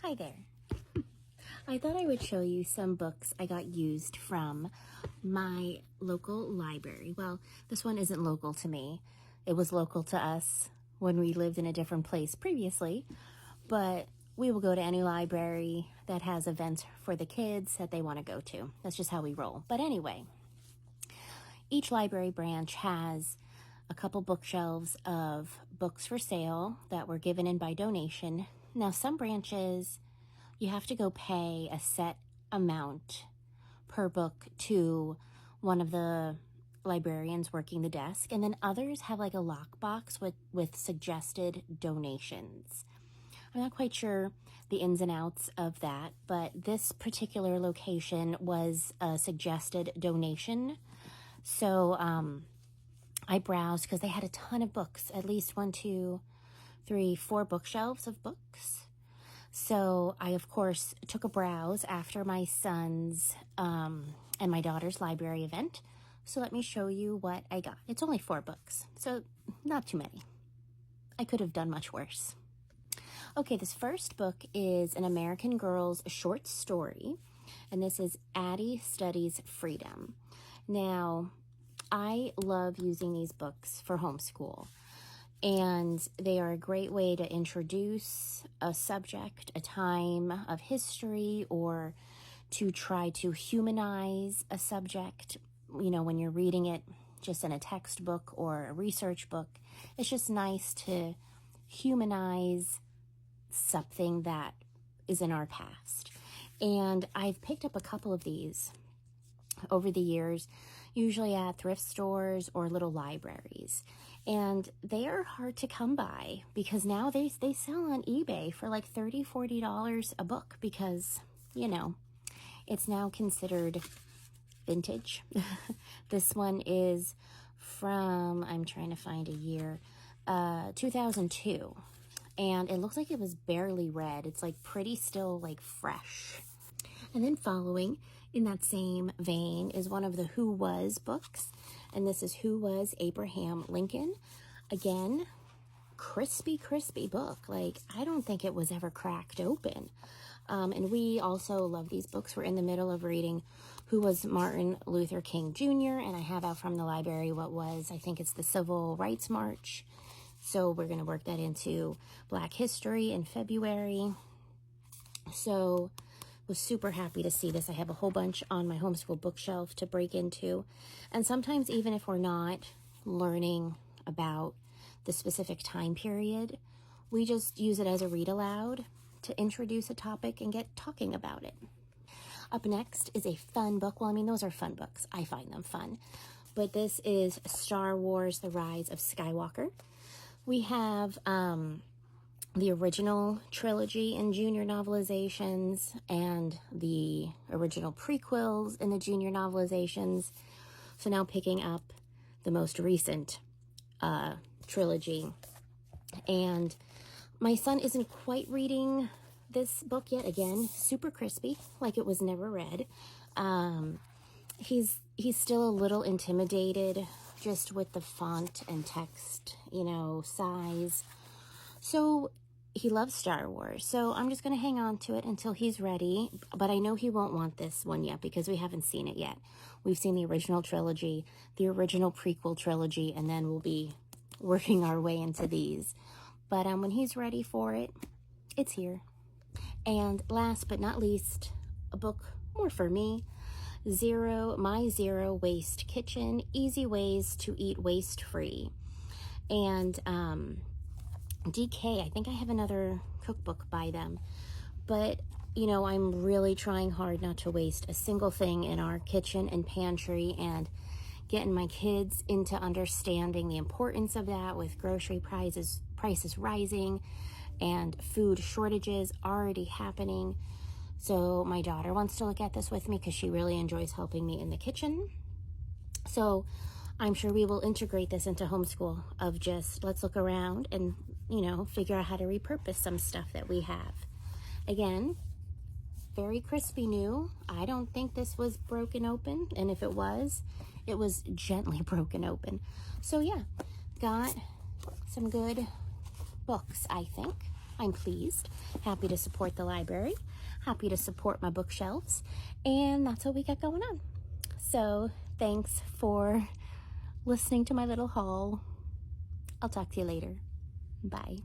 Hi there. I thought I would show you some books I got used from my local library. Well, this one isn't local to me. It was local to us when we lived in a different place previously, but we will go to any library that has events for the kids that they want to go to. That's just how we roll. But anyway, each library branch has a couple bookshelves of books for sale that were given in by donation. Now, some branches, you have to go pay a set amount per book to one of the librarians working the desk, and then others have like a lockbox with suggested donations. I'm not quite sure the ins and outs of that, but this particular location was a suggested donation. So I browsed because they had a ton of books, at least 1, 2, 3, 4 bookshelves of books. So I, of course, took a browse after my son's and my daughter's library event. So let me show you what I got. It's only 4 books, so not too many. I could have done much worse. Okay, this first book is an American Girl's short story, and this is Addie Studies Freedom. Now, I love using these books for homeschool, and they are a great way to introduce a subject, a time of history, or to try to humanize a subject. You know, when you're reading it just in a textbook or a research book, it's just nice to humanize something that is in our past. And I've picked up a couple of these over the years, usually at thrift stores or little libraries. And they are hard to come by because now they sell on eBay for like $30, $40 a book because, you know, it's now considered vintage. This one is from, I'm trying to find a year, 2002. And it looks like it was barely read. It's like pretty still like fresh. And then following in that same vein is one of the Who Was books. And this is Who Was Abraham Lincoln. Again, crispy book. Like, I don't think it was ever cracked open. And we also love these books. We're in the middle of reading Who Was Martin Luther King Jr. And I have out from the library what was, I think it's the Civil Rights March. So we're going to work that into Black History in February. So was super happy to see this. I have a whole bunch on my homeschool bookshelf to break into. And sometimes even if we're not learning about the specific time period, we just use it as a read aloud to introduce a topic and get talking about it. Up next is a fun book. Well, I mean, those are fun books. I find them fun. But this is Star Wars: The Rise of Skywalker. We have the original trilogy in junior novelizations and the original prequels in the junior novelizations. So now picking up the most recent trilogy. And my son isn't quite reading this book yet. Again, super crispy, like it was never read. He's still a little intimidated just with the font and text, you know, size. So he loves Star Wars. So I'm just going to hang on to it until he's ready. But I know he won't want this one yet because we haven't seen it yet. We've seen the original trilogy, the original prequel trilogy, and then we'll be working our way into these. But when he's ready for it, it's here. And last but not least, a book more for me. My Zero Waste Kitchen, Easy Ways to Eat Waste Free. And DK, I think I have another cookbook by them. But, you know, I'm really trying hard not to waste a single thing in our kitchen and pantry and getting my kids into understanding the importance of that with grocery prices rising and food shortages already happening. So my daughter wants to look at this with me because she really enjoys helping me in the kitchen. So I'm sure we will integrate this into homeschool of just let's look around and, you know, figure out how to repurpose some stuff that we have. Again, very crispy new. I don't think this was broken open. And if it was gently broken open. So yeah, got some good books, I think. I'm pleased, happy to support the library, happy to support my bookshelves, and that's what we got going on. So thanks for listening to my little haul. I'll talk to you later. Bye.